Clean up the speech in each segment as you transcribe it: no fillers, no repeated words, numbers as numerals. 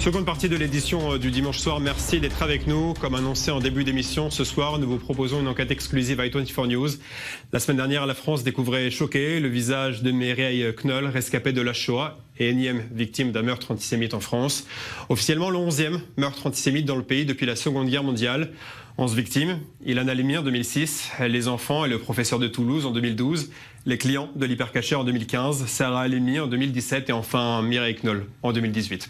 Seconde partie de l'édition du dimanche soir. Merci d'être avec nous. Comme annoncé en début d'émission, ce soir, nous vous proposons une enquête exclusive à i24 News. La semaine dernière, la France découvrait choquée le visage de Mireille Knoll, rescapée de la Shoah et énième victime d'un meurtre antisémite en France. Officiellement, le 11e meurtre antisémite dans le pays depuis la Seconde Guerre mondiale. 11 victimes, Ilan Halimi en 2006, les enfants et le professeur de Toulouse en 2012, les clients de l'hypercacher en 2015, Sarah Halimi en 2017 et enfin Mireille Knoll en 2018.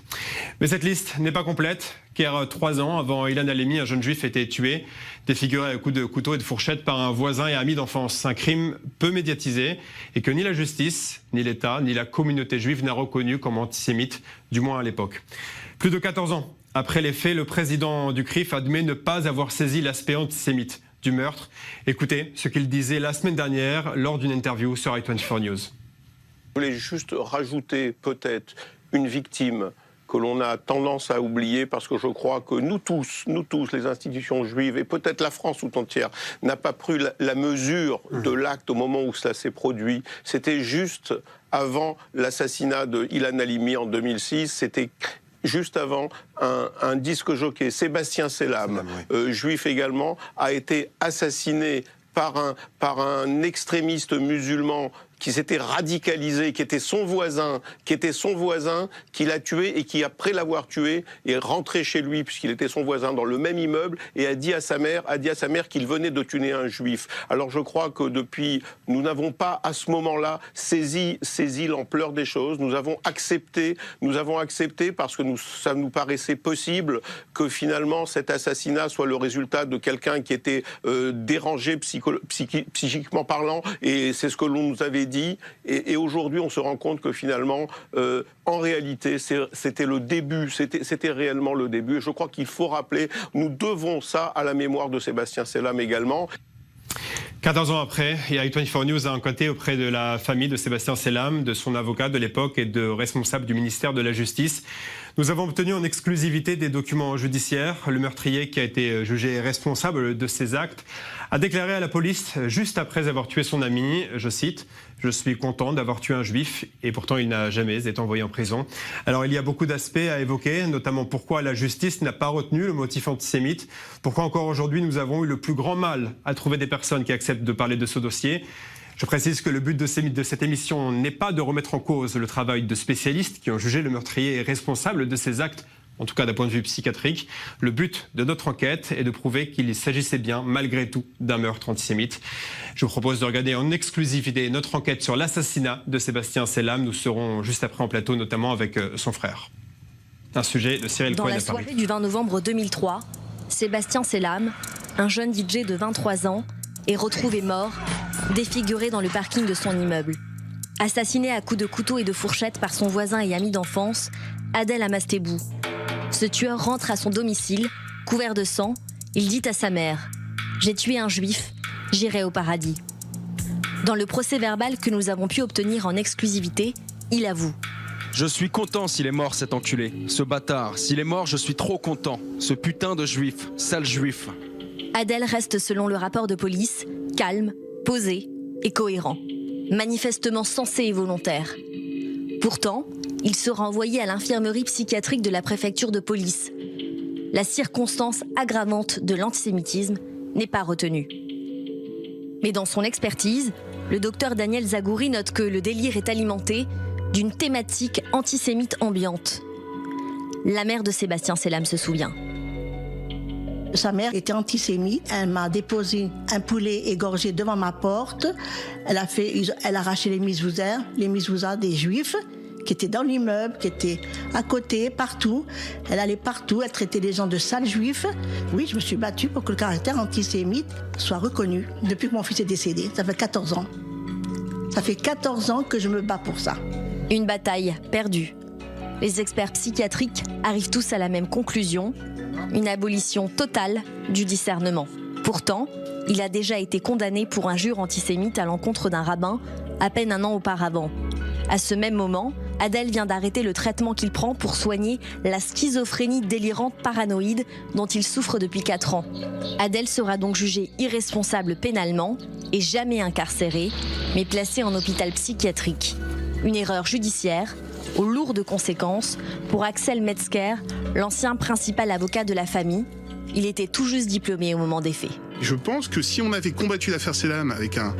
Mais cette liste n'est pas complète, car 3 ans avant Ilan Halimi, un jeune juif était tué, défiguré à coups de couteau et de fourchette par un voisin et ami d'enfance. Un crime peu médiatisé et que ni la justice, ni l'État, ni la communauté juive n'a reconnu comme antisémite, du moins à l'époque. Plus de 14 ans après les faits, le président du CRIF admet ne pas avoir saisi l'aspect antisémite du meurtre. Écoutez ce qu'il disait la semaine dernière lors d'une interview sur i24 News. Je voulais juste rajouter peut-être une victime que l'on a tendance à oublier parce que je crois que nous tous, les institutions juives et peut-être la France tout entière, n'a pas pris la mesure de l'acte au moment où cela s'est produit. C'était juste avant l'assassinat de Ilan Halimi en 2006, c'était juste avant, un disque jockey, Sébastien Selam, juif également, a été assassiné par un extrémiste musulman qui s'était radicalisé, qui était son voisin, qui l'a tué et qui, après l'avoir tué, est rentré chez lui, puisqu'il était son voisin, dans le même immeuble, et a dit à sa mère qu'il venait de tuer un juif. Alors je crois que depuis, nous n'avons pas, à ce moment-là, saisi l'ampleur des choses. Nous avons accepté parce que ça nous paraissait possible que finalement cet assassinat soit le résultat de quelqu'un qui était dérangé psychiquement parlant, et c'est ce que l'on nous avait dit. Et aujourd'hui, on se rend compte que finalement, en réalité, c'était le début, c'était réellement le début. Et je crois qu'il faut rappeler, nous devons ça à la mémoire de Sébastien Selam également. 14 ans après, i24 News a enquêté auprès de la famille de Sébastien Selam, de son avocat de l'époque et de responsables du ministère de la Justice. Nous avons obtenu en exclusivité des documents judiciaires. Le meurtrier, qui a été jugé responsable de ces actes, a déclaré à la police, juste après avoir tué son ami, je cite, « Je suis content d'avoir tué un juif » et pourtant il n'a jamais été envoyé en prison. Alors il y a beaucoup d'aspects à évoquer, notamment pourquoi la justice n'a pas retenu le motif antisémite, pourquoi encore aujourd'hui nous avons eu le plus grand mal à trouver des personnes qui acceptent de parler de ce dossier. Je précise que le but de cette émission n'est pas de remettre en cause le travail de spécialistes qui ont jugé le meurtrier responsable de ces actes, en tout cas d'un point de vue psychiatrique. Le but de notre enquête est de prouver qu'il s'agissait bien, malgré tout, d'un meurtre antisémite. Je vous propose de regarder en exclusivité notre enquête sur l'assassinat de Sébastien Selam. Nous serons juste après en plateau, notamment avec son frère. Un sujet de Cyril Cohen à Paris. Dans la soirée du 20 novembre 2003, Sébastien Selam, un jeune DJ de 23 ans, est retrouvé mort, défiguré dans le parking de son immeuble. Assassiné à coups de couteau et de fourchette par son voisin et ami d'enfance, Adel Amastebou. Ce tueur rentre à son domicile, couvert de sang. Il dit à sa mère « J'ai tué un juif, j'irai au paradis ». Dans le procès verbal que nous avons pu obtenir en exclusivité, il avoue. Je suis content s'il est mort, cet enculé, ce bâtard. S'il est mort, je suis trop content. Ce putain de juif, sale juif. Adel reste, selon le rapport de police, calme, posé et cohérent. Manifestement sensé et volontaire. Pourtant, il sera envoyé à l'infirmerie psychiatrique de la préfecture de police. La circonstance aggravante de l'antisémitisme n'est pas retenue. Mais dans son expertise, le docteur Daniel Zagouri note que le délire est alimenté d'une thématique antisémite ambiante. La mère de Sébastien Selam se souvient. Sa mère était antisémite. Elle m'a déposé un poulet égorgé devant ma porte. Elle a arraché les mizouza des juifs qui étaient dans l'immeuble, qui étaient à côté, partout. Elle allait partout, elle traitait les gens de sales juifs. Oui, je me suis battue pour que le caractère antisémite soit reconnu. Depuis que mon fils est décédé, ça fait 14 ans. Ça fait 14 ans que je me bats pour ça. Une bataille perdue. Les experts psychiatriques arrivent tous à la même conclusion, une abolition totale du discernement. Pourtant, il a déjà été condamné pour injure antisémite à l'encontre d'un rabbin à peine 1 an auparavant. À ce même moment, Adel vient d'arrêter le traitement qu'il prend pour soigner la schizophrénie délirante paranoïde dont il souffre depuis 4 ans. Adel sera donc jugé irresponsable pénalement et jamais incarcéré, mais placé en hôpital psychiatrique. Une erreur judiciaire aux lourdes conséquences pour Axel Metzger, l'ancien principal avocat de la famille. Il était tout juste diplômé au moment des faits. Je pense que si on avait combattu l'affaire Selam avec un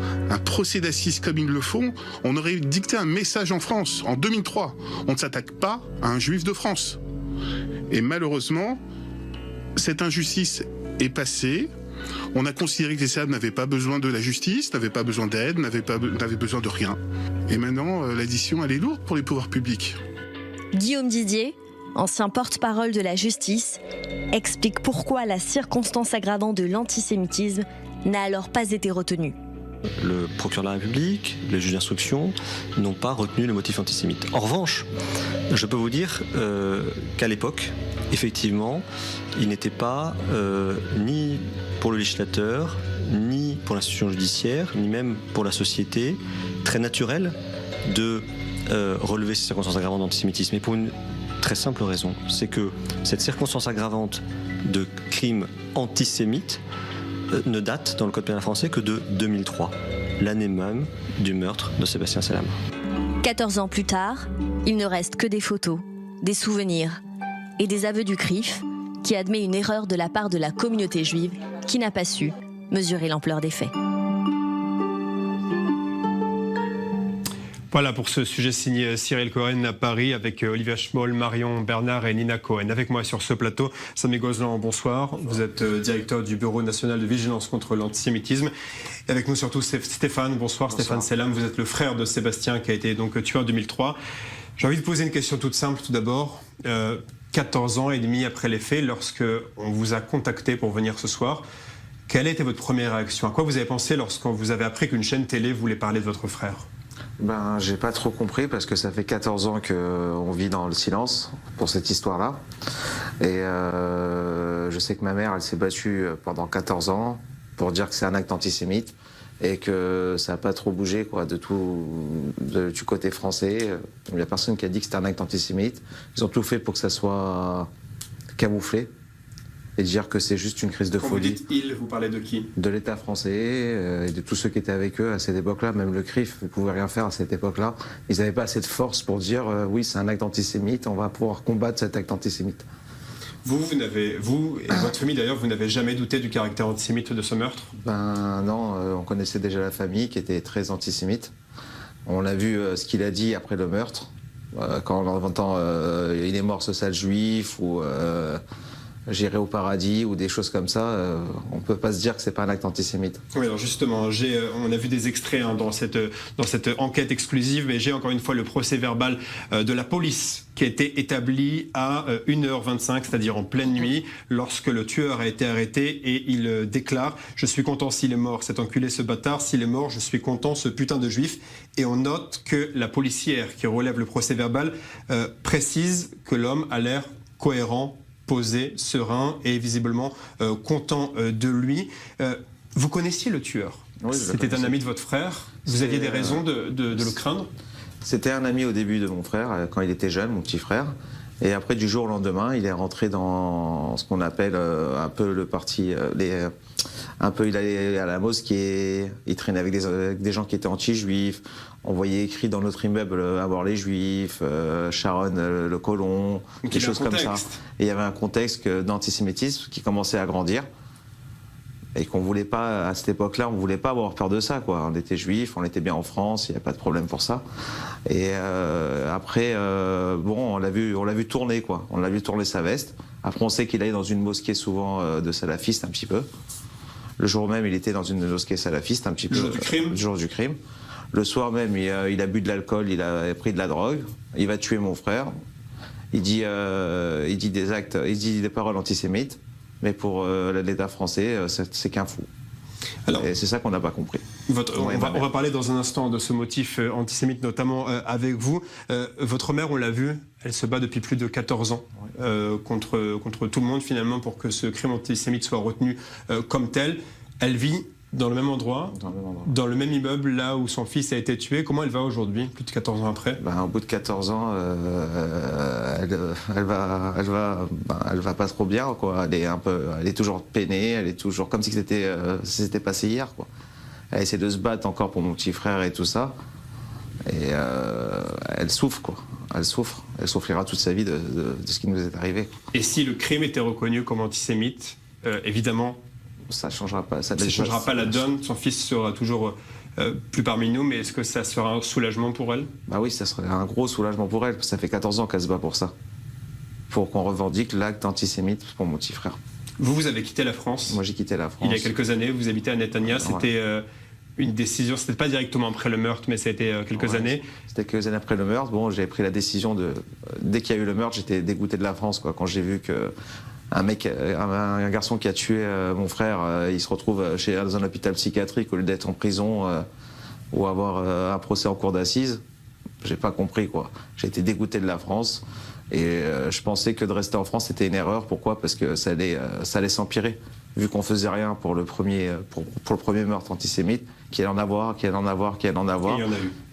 procès d'assises comme ils le font, on aurait dicté un message en France, en 2003. On ne s'attaque pas à un juif de France. Et malheureusement, cette injustice est passée. On a considéré que les Selam n'avaient pas besoin de la justice, n'avaient pas besoin d'aide, n'avaient besoin de rien. Et maintenant, l'addition, elle est lourde pour les pouvoirs publics. Guillaume Didier, ancien porte-parole de la justice, explique pourquoi la circonstance aggravante de l'antisémitisme n'a alors pas été retenue. Le procureur de la République, les juges d'instruction n'ont pas retenu le motif antisémite. En revanche, je peux vous dire qu'à l'époque, effectivement, il n'était pas ni pour le législateur, ni pour l'institution judiciaire, ni même pour la société, très naturel de relever ces circonstances aggravantes d'antisémitisme. Et pour une très simple raison, c'est que cette circonstance aggravante de crime antisémite ne date dans le code pénal français que de 2003, l'année même du meurtre de Sébastien Selam. 14 ans plus tard, il ne reste que des photos, des souvenirs et des aveux du CRIF qui admet une erreur de la part de la communauté juive qui n'a pas su mesurer l'ampleur des faits. Voilà pour ce sujet signé Cyril Cohen à Paris avec Olivia Schmoll, Marion Bernard et Nina Cohen. Avec moi sur ce plateau, Samy Gozlan, bonsoir. Vous êtes directeur du Bureau national de vigilance contre l'antisémitisme. Et avec nous surtout Stéphane, bonsoir. Stéphane Selam, vous êtes le frère de Sébastien qui a été donc tué en 2003. J'ai envie de poser une question toute simple tout d'abord. 14 ans et demi après les faits, lorsque on vous a contacté pour venir ce soir, quelle a été votre première réaction? À quoi vous avez pensé lorsqu'on vous avez appris qu'une chaîne télé voulait parler de votre frère? J'ai pas trop compris parce que ça fait 14 ans qu'on vit dans le silence pour cette histoire-là. Et je sais que ma mère, elle s'est battue pendant 14 ans pour dire que c'est un acte antisémite et que ça n'a pas trop bougé quoi, du côté français. Il n'y a personne qui a dit que c'était un acte antisémite. Ils ont tout fait pour que ça soit camouflé et dire que c'est juste une crise de folie. Vous dites ils, vous parlez de qui? De l'État français et de tous ceux qui étaient avec eux à cette époque-là. Même le CRIF ne pouvait rien faire à cette époque-là. Ils n'avaient pas assez de force pour dire oui, c'est un acte antisémite, on va pouvoir combattre cet acte antisémite. Vous et votre famille d'ailleurs, vous n'avez jamais douté du caractère antisémite de ce meurtre? Non, on connaissait déjà la famille qui était très antisémite. On a vu ce qu'il a dit après le meurtre. Quand on entend il est mort ce sale juif ou j'irai au paradis ou des choses comme ça, on peut pas se dire que c'est pas un acte antisémite. Oui, alors justement, on a vu des extraits dans cette enquête exclusive, mais j'ai encore une fois le procès verbal de la police qui a été établi à 1h25, c'est-à-dire en pleine nuit, lorsque le tueur a été arrêté et il déclare « Je suis content s'il est mort, cet enculé, ce bâtard, s'il est mort, je suis content, ce putain de juif ». Et on note que la policière qui relève le procès verbal précise que l'homme a l'air cohérent, posé, serein et visiblement content de lui. Vous connaissiez le tueur? Oui, c'était un ami de votre frère? Vous aviez des raisons de le craindre? C'était un ami au début de mon frère, quand il était jeune, mon petit frère. Et après, du jour au lendemain, il est rentré dans ce qu'on appelle un peu le parti... il allait à la mosquée, il traînait avec des gens qui étaient anti-juifs. On voyait écrit dans notre immeuble « Avoir les juifs »,« Sharon le colon », des choses comme ça. Et il y avait un contexte d'antisémitisme qui commençait à grandir. Et qu'on voulait pas, à cette époque-là, on voulait pas avoir peur de ça, quoi. On était juifs, on était bien en France, il n'y a pas de problème pour ça. Et après, on l'a vu tourner, quoi. On l'a vu tourner sa veste. Après, on sait qu'il allait dans une mosquée souvent de salafistes, un petit peu. Le jour même, il était dans une mosquée salafiste, un petit peu. Le jour du crime. Le soir même, il a bu de l'alcool, il a pris de la drogue. Il va tuer mon frère. Il dit des paroles antisémites. Mais pour l'État français, c'est qu'un fou. Alors, et c'est ça qu'on n'a pas compris. On va parler dans un instant de ce motif antisémite, notamment avec vous. Votre mère, on l'a vu, elle se bat depuis plus de 14 ans contre tout le monde, finalement, pour que ce crime antisémite soit retenu comme tel. Elle vit dans le même endroit, dans le même immeuble, là où son fils a été tué. Comment elle va aujourd'hui, plus de 14 ans après? Au bout de 14 ans, elle va pas trop bien, quoi. Elle est toujours peinée, elle est toujours comme si c'était passé hier, quoi. Elle essaie de se battre encore pour mon petit frère et tout ça. Et elle souffre, quoi. Elle souffre. Elle souffrira toute sa vie de ce qui nous est arrivé. Et si le crime était reconnu comme antisémite, évidemment, ça ne changera pas. Ça ne changera pas la donne. Son fils sera toujours plus parmi nous, mais est-ce que ça sera un soulagement pour elle? Bah oui, ça serait un gros soulagement pour elle. Ça fait 14 ans qu'elle se bat pour ça. Pour qu'on revendique l'acte antisémite pour mon petit frère. Vous avez quitté la France. Moi, j'ai quitté la France. Il y a quelques années, vous habitez à Netanya. C'était une décision, c'était pas directement après le meurtre, mais ça a été quelques années. C'était quelques années après le meurtre. Bon, j'ai pris la décision dès qu'il y a eu le meurtre, j'étais dégoûté de la France, quoi. Quand j'ai vu que un garçon qui a tué mon frère, il se retrouve dans un hôpital psychiatrique au lieu d'être en prison ou avoir un procès en cour d'assises, j'ai pas compris, quoi. J'ai été dégoûté de la France. Et je pensais que de rester en France, c'était une erreur. Pourquoi? Parce que ça allait s'empirer. Vu qu'on faisait rien pour le premier meurtre antisémite, qu'il allait en avoir. Et il y en a eu.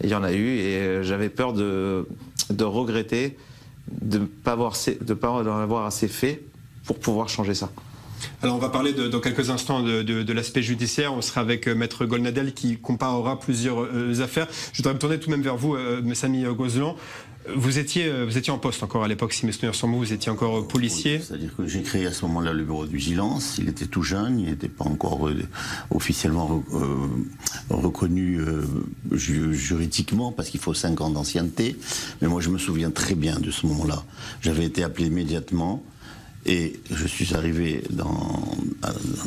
Et il y en a eu. Et j'avais peur de regretter de ne pas en avoir assez fait pour pouvoir changer ça. Alors on va parler dans quelques instants de l'aspect judiciaire. On sera avec Maître Golnadel qui comparera plusieurs affaires. Je voudrais me tourner tout de même vers vous, Samy Gozlan. Vous étiez en poste encore à l'époque, si mes souvenirs sont bons, vous étiez encore policier. Oui, c'est-à-dire que j'ai créé à ce moment-là le bureau de vigilance. Il était tout jeune, il n'était pas encore officiellement reconnu juridiquement parce qu'il faut 5 ans d'ancienneté. Mais moi je me souviens très bien de ce moment-là. J'avais été appelé immédiatement. Et je suis arrivé dans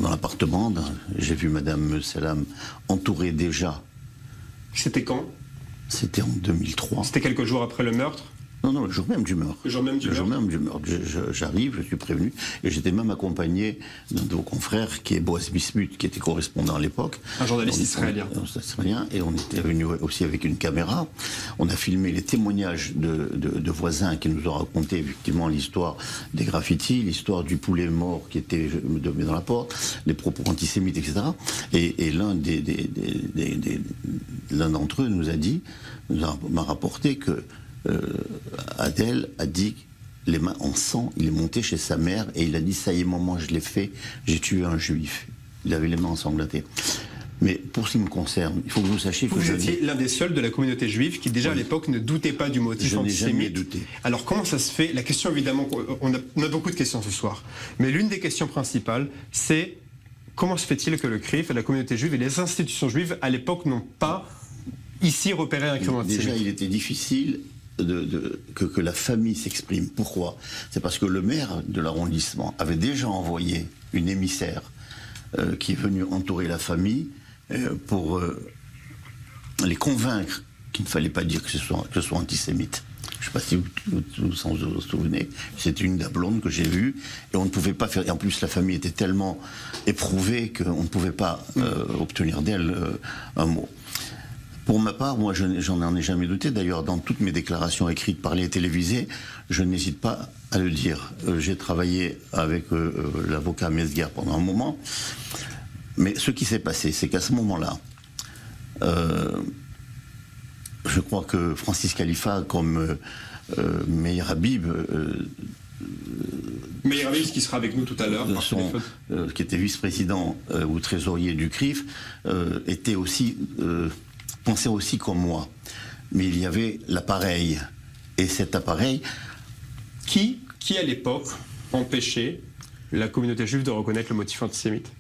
l'appartement, j'ai vu Madame Selam entourée déjà. C'était quand? C'était en 2003. C'était quelques jours après le meurtre? Non, le jour même du meurtre. Le jour même du meurtre. J'arrive, je suis prévenu, et j'étais même accompagné d'un de vos confrères, qui est Boaz Bismuth, qui était correspondant à l'époque. Un journaliste israélien. Et on était venu aussi avec une caméra. On a filmé les témoignages de voisins qui nous ont raconté effectivement l'histoire des graffitis, l'histoire du poulet mort qui était mis dans la porte, les propos antisémites, etc. Et l'un d'entre eux m'a rapporté que Adel a dit les mains en sang, il est monté chez sa mère et il a dit ça y est maman, je l'ai fait, j'ai tué un juif. Il avait les mains ensanglatées. Mais pour ce qui me concerne, il faut que vous sachiez que vous étiez l'un des seuls de la communauté juive qui déjà à l'époque ne doutait pas du motif antisémite. Je n'ai jamais douté. Alors comment ça se fait? La question évidemment, on a beaucoup de questions ce soir, mais l'une des questions principales, c'est comment se fait-il que le CRIF et la communauté juive et les institutions juives à l'époque n'ont pas ici repéré un crime antisémite? Déjà, il était difficile que la famille s'exprime. Pourquoi? C'est parce que le maire de l'arrondissement avait déjà envoyé une émissaire qui est venue entourer la famille pour les convaincre qu'il ne fallait pas dire que ce soit antisémite. Je ne sais pas si vous vous souvenez, c'était une dame blonde que j'ai vue et on ne pouvait pas faire. Et en plus, la famille était tellement éprouvée qu'on ne pouvait pas obtenir d'elle un mot. Pour ma part, moi, j'en ai jamais douté. D'ailleurs, dans toutes mes déclarations écrites, parlées et télévisées, je n'hésite pas à le dire. J'ai travaillé avec l'avocat Mesguer pendant un moment. Mais ce qui s'est passé, c'est qu'à ce moment-là, je crois que Francis Khalifa, comme Meir Habib... Meir Habib, qui sera avec nous tout à l'heure, qui était vice-président ou trésorier du CRIF, était aussi... pensait aussi comme moi. Mais il y avait l'appareil. Et cet appareil... Qui à l'époque, empêchait la communauté juive de reconnaître le motif antisémite?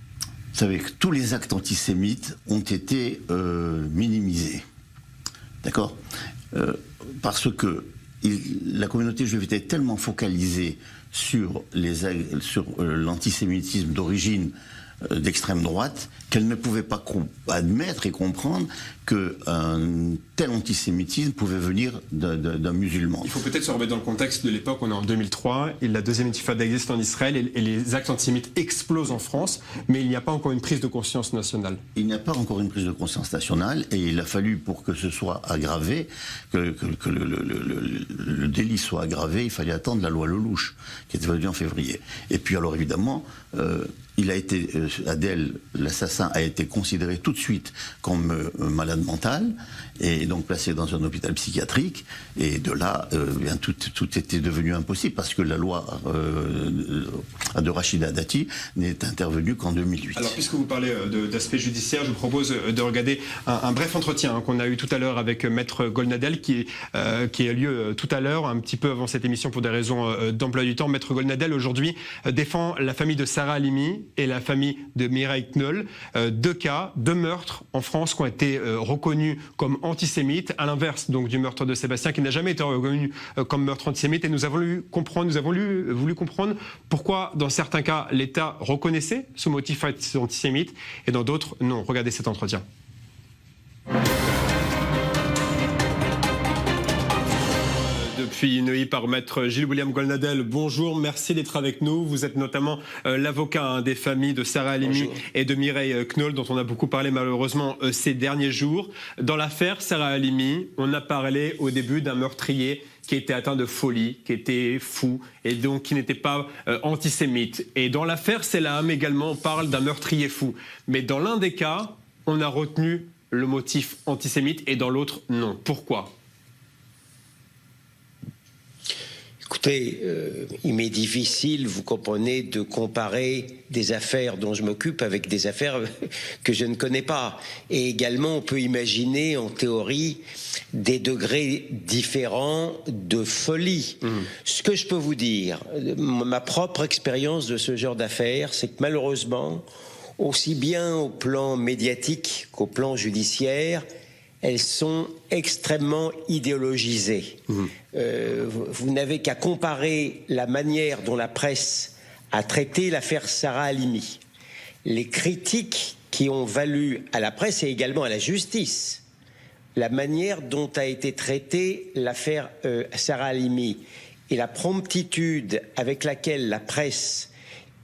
Vous savez que tous les actes antisémites ont été minimisés. D'accord? Parce que la communauté juive était tellement focalisée sur l'antisémitisme d'origine d'extrême droite qu'elle ne pouvait pas admettre et comprendre qu'un tel antisémitisme pouvait venir d'un musulman. Il faut peut-être se remettre dans le contexte de l'époque, on est en 2003, et la deuxième intifada existe en Israël, et les actes antisémites explosent en France, mais il n'y a pas encore une prise de conscience nationale. Il n'y a pas encore une prise de conscience nationale, et il a fallu, pour que ce soit aggravé, que le délit soit aggravé, il fallait attendre la loi Lelouch, qui est venue en février. Et puis alors évidemment... Adel, l'assassin, a été considéré tout de suite comme malade mental, et donc placé dans un hôpital psychiatrique, et de là, bien, tout était devenu impossible, parce que la loi de Rachida Dati n'est intervenue qu'en 2008. Alors, puisque vous parlez d'aspect judiciaire, je vous propose de regarder un bref entretien qu'on a eu tout à l'heure avec Maître Golnadel, qui a lieu tout à l'heure, un petit peu avant cette émission pour des raisons d'emploi du temps. Maître Golnadel, aujourd'hui, défend la famille de Sarah Halimi et la famille de Mireille Knoll. Deux meurtres en France qui ont été reconnus comme antisémites, à l'inverse donc du meurtre de Sébastien, qui n'a jamais été reconnu comme meurtre antisémite. Et nous avons voulu comprendre pourquoi, dans certains cas, l'État reconnaissait ce motif antisémite et dans d'autres, non. Regardez cet entretien. Depuis Neuilly par Maître Gilles-William Golnadel. Bonjour, merci d'être avec nous. Vous êtes notamment l'avocat des familles de Sarah Halimi et de Mireille Knoll, dont on a beaucoup parlé malheureusement ces derniers jours. Dans l'affaire Sarah Halimi, on a parlé au début d'un meurtrier qui était atteint de folie, qui était fou et donc qui n'était pas antisémite. Et dans l'affaire Selam également, on parle d'un meurtrier fou. Mais dans l'un des cas, on a retenu le motif antisémite et dans l'autre, non. Pourquoi ? Écoutez, il m'est difficile, vous comprenez, de comparer des affaires dont je m'occupe avec des affaires que je ne connais pas. Et également, on peut imaginer, en théorie, des degrés différents de folie. Ce que je peux vous dire, ma propre expérience de ce genre d'affaires, c'est que malheureusement, aussi bien au plan médiatique qu'au plan judiciaire, elles sont extrêmement idéologisées. Vous n'avez qu'à comparer la manière dont la presse a traité l'affaire Sarah Halimi. Les critiques qui ont valu à la presse et également à la justice, la manière dont a été traitée l'affaire Sarah Halimi et la promptitude avec laquelle la presse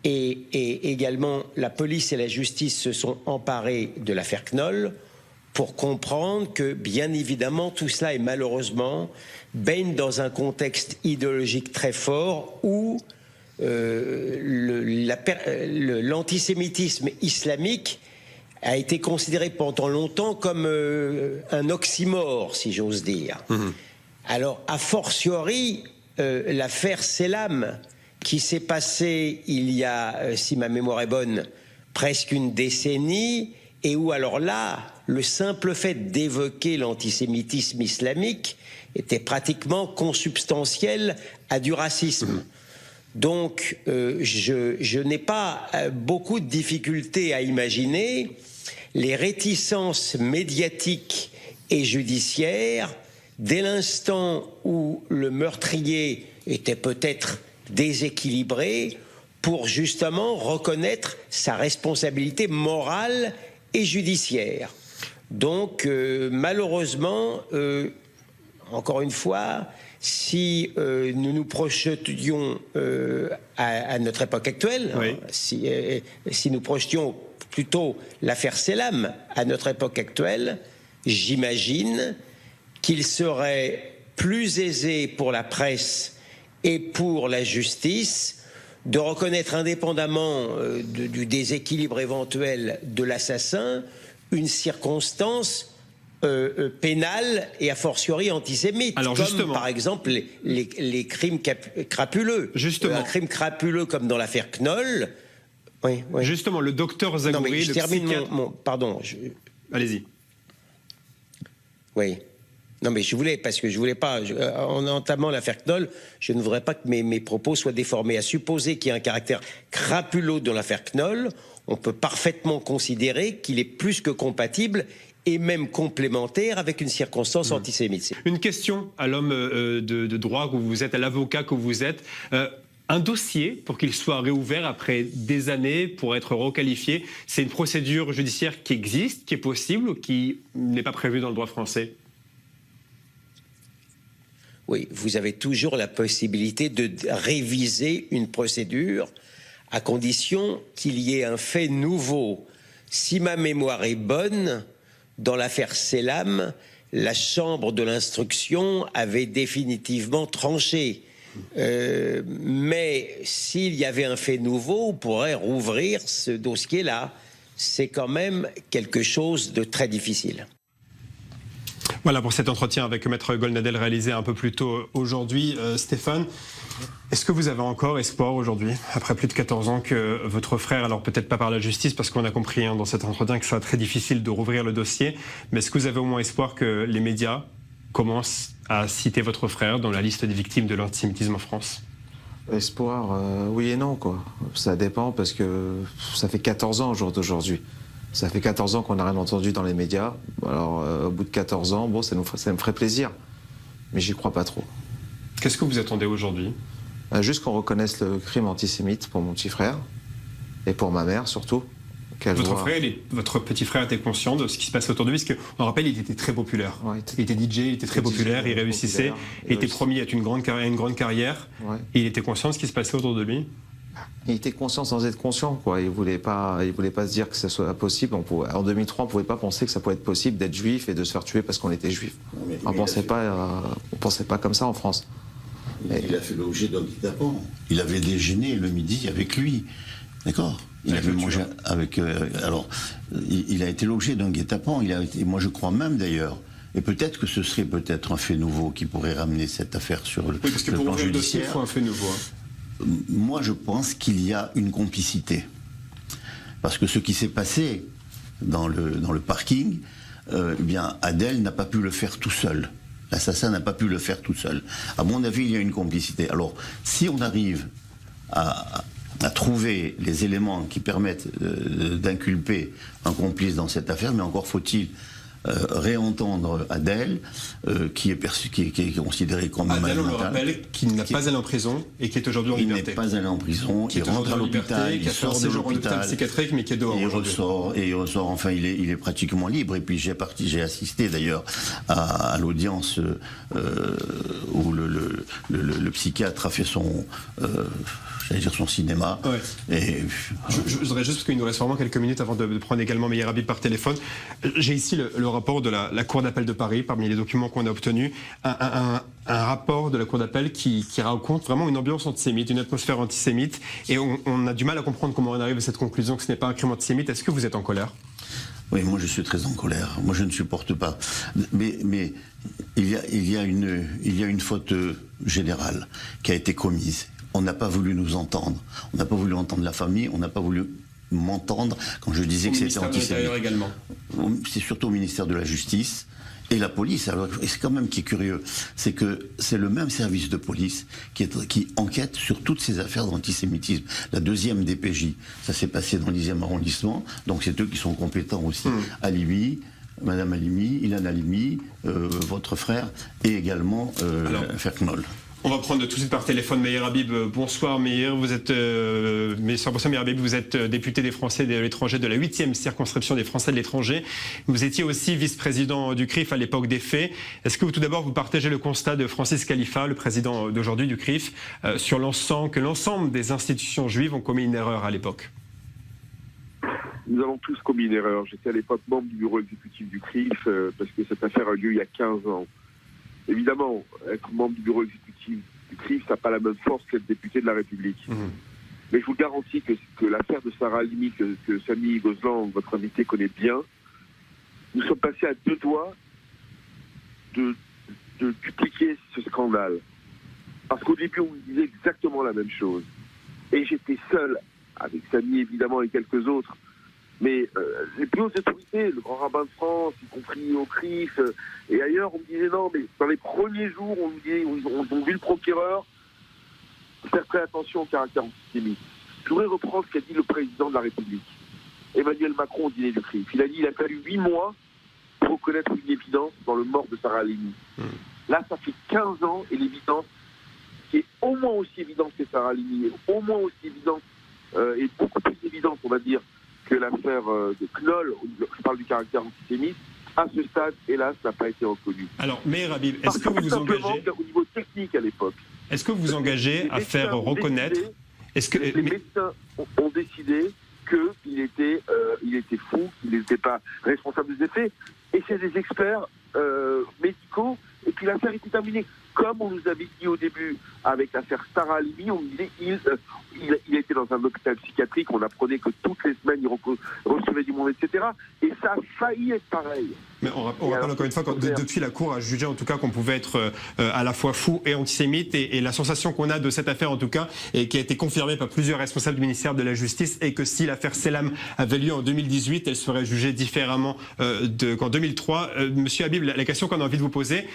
et également la police et la justice se sont emparés de l'affaire Knoll, pour comprendre que, bien évidemment, tout cela est malheureusement baigne dans un contexte idéologique très fort où l'antisémitisme islamique a été considéré pendant longtemps comme un oxymore, si j'ose dire. Alors, a fortiori, l'affaire Selam, qui s'est passée il y a, si ma mémoire est bonne, presque une décennie, et où alors là, le simple fait d'évoquer l'antisémitisme islamique était pratiquement consubstantiel à du racisme. Donc, je n'ai pas beaucoup de difficultés à imaginer les réticences médiatiques et judiciaires dès l'instant où le meurtrier était peut-être déséquilibré pour justement reconnaître sa responsabilité morale et judiciaire. Donc, malheureusement, encore une fois, si nous nous projetions à notre époque actuelle, si nous projetions plutôt l'affaire Selam à notre époque actuelle, j'imagine qu'il serait plus aisé pour la presse et pour la justice de reconnaître indépendamment du déséquilibre éventuel de l'assassin une circonstance pénale et a fortiori antisémite. Alors comme par exemple les crimes crapuleux. Justement. Un crime crapuleux comme dans l'affaire Knoll. Oui. Justement, le docteur Zagouri... Non, mais je termine pardon. Allez-y. Oui. Non, mais je voulais pas, en entamant l'affaire Knoll, je ne voudrais pas que mes propos soient déformés. À supposer qu'il y a un caractère crapuleux dans l'affaire Knoll, on peut parfaitement considérer qu'il est plus que compatible et même complémentaire avec une circonstance antisémite. Une question à l'homme de droit que vous êtes, à l'avocat que vous êtes. Un dossier, pour qu'il soit réouvert après des années, pour être requalifié, c'est une procédure judiciaire qui existe, qui est possible, ou qui n'est pas prévue dans le droit français ? Oui, vous avez toujours la possibilité de réviser une procédure à condition qu'il y ait un fait nouveau. Si ma mémoire est bonne, dans l'affaire Selam, la chambre de l'instruction avait définitivement tranché. Mais s'il y avait un fait nouveau, on pourrait rouvrir ce dossier-là. C'est quand même quelque chose de très difficile. Voilà pour cet entretien avec Maître Goldnadel réalisé un peu plus tôt aujourd'hui. Stéphane, est-ce que vous avez encore espoir aujourd'hui, après plus de 14 ans, que votre frère, alors peut-être pas par la justice, parce qu'on a compris dans cet entretien que ça sera très difficile de rouvrir le dossier, mais est-ce que vous avez au moins espoir que les médias commencent à citer votre frère dans la liste des victimes de l'antisémitisme en France ? Espoir, oui et non, quoi. Ça dépend parce que ça fait 14 ans au jour d'aujourd'hui. Ça fait 14 ans qu'on n'a rien entendu dans les médias. Alors, au bout de 14 ans, bon, ça me ferait plaisir. Mais j'y crois pas trop. Qu'est-ce que vous attendez aujourd'hui ? Juste qu'on reconnaisse le crime antisémite pour mon petit frère. Et pour ma mère, surtout. Votre petit frère était conscient de ce qui se passait autour de lui, parce qu'on rappelle, il était très populaire. Ouais, il était DJ, il était très populaire, il réussissait, il était promis à une grande carrière, ouais. Et il était conscient de ce qui se passait autour de lui. Il était conscient sans être conscient, quoi. Il voulait pas se dire que ça soit possible. En 2003, on pouvait pas penser que ça pouvait être possible d'être juif et de se faire tuer parce qu'on était juif. On pensait pas comme ça en France. Il a fait l'objet d'un guet-apens. Il avait déjeuné le midi avec lui. D'accord. Il avait mangé avec. Il a été l'objet d'un guet-apens. Moi, je crois même d'ailleurs. Et peut-être que ce serait peut-être un fait nouveau qui pourrait ramener cette affaire sur le plan judiciaire. Parce que pour ouvrir le dossier, il faut un fait nouveau. Moi, je pense qu'il y a une complicité. Parce que ce qui s'est passé dans le parking, Adel n'a pas pu le faire tout seul. L'assassin n'a pas pu le faire tout seul. À mon avis, il y a une complicité. Alors, si on arrive à trouver les éléments qui permettent d'inculper un complice dans cette affaire, mais encore faut-il réentendre Adel, qui est considéré comme un malade mental. Adel, on le rappelle, qui n'a pas allé en prison et qui est aujourd'hui en liberté. Il n'est pas allé en prison, il rentre à l'hôpital, il sort de l'hôpital, psychiatrique, mais qui est dehors aujourd'hui. Il ressort, enfin, il est pratiquement libre. Et puis j'ai assisté d'ailleurs à l'audience où le psychiatre a fait son cinéma. Ouais. Et je voudrais juste, parce qu'il nous reste vraiment quelques minutes avant de prendre également Meir Habib par téléphone. J'ai ici le rapport de la Cour d'appel de Paris, parmi les documents qu'on a obtenus, un rapport de la Cour d'appel qui raconte vraiment une ambiance antisémite, une atmosphère antisémite, et on a du mal à comprendre comment on arrive à cette conclusion que ce n'est pas un crime antisémite. Est-ce que vous êtes en colère ? Oui, moi je suis très en colère. Moi je ne supporte pas. Mais il y a une faute générale qui a été commise. On n'a pas voulu nous entendre. On n'a pas voulu entendre la famille. On n'a pas voulu m'entendre quand je disais que c'était antisémite. Également. C'est surtout au ministère de la Justice et la police. Alors, et c'est quand même qui est curieux, c'est que c'est le même service de police qui enquête sur toutes ces affaires d'antisémitisme. La 2e DPJ, ça s'est passé dans le 10e arrondissement, donc c'est eux qui sont compétents aussi. Halimi, Madame Halimi, Ilan Halimi, votre frère, et également Ferknol. On va prendre tout de suite par téléphone Meir Habib. Bonsoir Meir, vous êtes Meir Habib, vous êtes député des Français de l'étranger de la 8e circonscription des Français de l'étranger. Vous étiez aussi vice-président du CRIF à l'époque des faits. Est-ce que tout d'abord vous partagez le constat de Francis Khalifa, le président d'aujourd'hui du CRIF, sur que l'ensemble des institutions juives ont commis une erreur à l'époque ? Nous avons tous commis une erreur. J'étais à l'époque membre du bureau exécutif du CRIF parce que cette affaire a eu lieu il y a 15 ans. Évidemment, être membre du bureau exécutif du CRIF, ça n'a pas la même force qu'être député de la République. Mais je vous garantis que l'affaire de Sarah Halimi, que Samy Gozlan, votre invité, connaît bien, nous sommes passés à 2 doigts de dupliquer ce scandale. Parce qu'au début, on disait exactement la même chose. Et j'étais seul, avec Samy évidemment et quelques autres, mais les plus hautes autorités, le grand rabbin de France, y compris au CRIF et ailleurs, on me disait non, mais dans les premiers jours, on me disait, on vu le procureur faire très attention au caractère antisémite. Je voudrais reprendre ce qu'a dit le président de la République, Emmanuel Macron, au dîner du CRIF. Il a dit qu'il a fallu 8 mois pour reconnaître une évidence dans le mort de Sarah Halimi. Là, ça fait 15 ans et l'évidence qui est au moins aussi évidente que Sarah Halimi, au moins aussi évidente et beaucoup plus évidente, on va dire, que l'affaire de Knoll, je parle du caractère antisémite, à ce stade, hélas, n'a pas été reconnu. Alors, Meir Habib, est-ce que vous vous engagez au niveau technique à l'époque. Est-ce que vous vous engagez à faire reconnaître les médecins ont décidé qu'il était fou, qu'il n'était pas responsable des effets, et c'est des experts médicaux, et puis l'affaire était terminée. Comme on nous avait dit au début avec l'affaire Sarah Halimi, on nous disait il était dans un hôpital psychiatrique, on apprenait que toutes les semaines il recevait du monde, etc. Et ça a failli être pareil. Mais on rappelle encore une fois, depuis la Cour a jugé en tout cas qu'on pouvait être à la fois fou et antisémite, et la sensation qu'on a de cette affaire en tout cas, et qui a été confirmée par plusieurs responsables du ministère de la Justice, est que si l'affaire Selam avait lieu en 2018, elle serait jugée différemment qu'en 2003. Monsieur Habib, la question qu'on a envie de vous poser,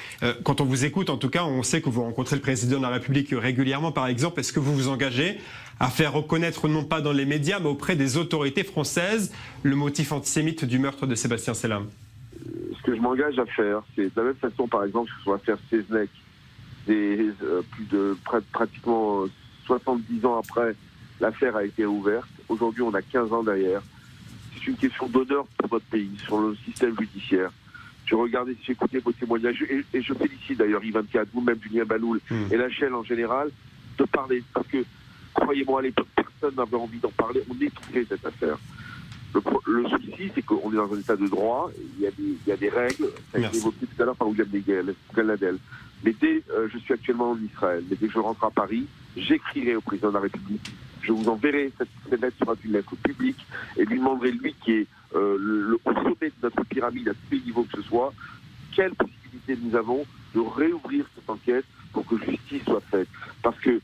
quand on vous écoute en tout cas, on sait que vous rencontrez le président de la République régulièrement par exemple, est-ce que vous vous engagez à faire reconnaître, non pas dans les médias, mais auprès des autorités françaises, le motif antisémite du meurtre de Sébastien Selam? Ce que je m'engage à faire, c'est de la même façon, par exemple, sur l'affaire Seznec, pratiquement 70 ans après, l'affaire a été ouverte. Aujourd'hui, on a 15 ans derrière. C'est une question d'honneur pour votre pays, sur le système judiciaire. Je regardais, j'ai écouté vos témoignages, et je félicite d'ailleurs Yvan Kad, vous-même, Julien Baloul, et la chaîne en général, de parler. Parce que, croyez-moi, à l'époque, personne n'avait envie d'en parler. On étouffait cette affaire. Le souci, c'est qu'on est dans un état de droit, il y a des règles, ça a été évoqué tout à l'heure par William Galadel. Mais je suis actuellement en Israël, mais dès que je rentre à Paris, j'écrirai au président de la République, je vous enverrai cette lettre sera une lettre publique, et lui demanderai, lui qui est au sommet de notre pyramide à tous les niveaux que ce soit, quelle possibilité nous avons de réouvrir cette enquête pour que justice soit faite. Parce que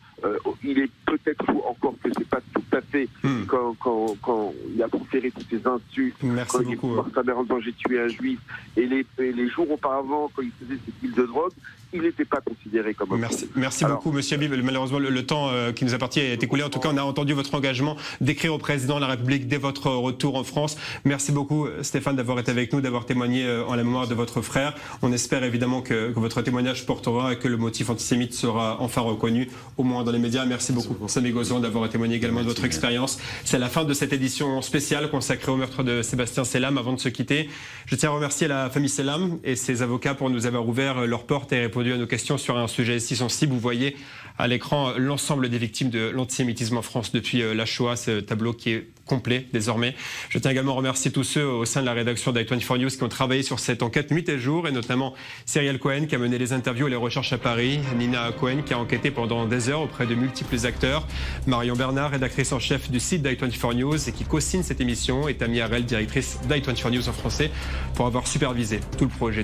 il est peut-être fou encore que c'est pas tout à fait quand il a proféré toutes ces insultes. Merci quand beaucoup. Sa mère en disant j'ai tué un juif, et les jours auparavant, quand il faisait ses deals de drogue, il n'était pas considéré comme un Merci beaucoup, Monsieur Habib. Malheureusement, le temps qui nous appartient est écoulé. En tout cas, on a entendu votre engagement d'écrire au président de la République dès votre retour en France. Merci beaucoup, Stéphane, d'avoir été avec nous, d'avoir témoigné en la mémoire de votre frère. On espère évidemment que votre témoignage portera et que le motif antisémite sera enfin reconnu, au moins dans les médias. Merci beaucoup, Samy Gozlan, d'avoir témoigné également de votre expérience. C'est la fin de cette édition spéciale consacrée au meurtre de Sébastien Selam. Avant de se quitter, je tiens à remercier la famille Selam et ses avocats pour nous avoir ouvert leurs portes et répondu à nos questions sur un sujet si sensible. Vous voyez à l'écran l'ensemble des victimes de l'antisémitisme en France depuis la Shoah, ce tableau qui est complet désormais. Je tiens également à remercier tous ceux au sein de la rédaction d'I24 News qui ont travaillé sur cette enquête nuit et jour, et notamment Cyrielle Cohen qui a mené les interviews et les recherches à Paris, Nina Cohen qui a enquêté pendant des heures auprès de multiples acteurs, Marion Bernard, rédactrice en chef du site d'I24 News et qui co-signe cette émission, et Tammy Harel, directrice d'I24 News en français, pour avoir supervisé tout le projet.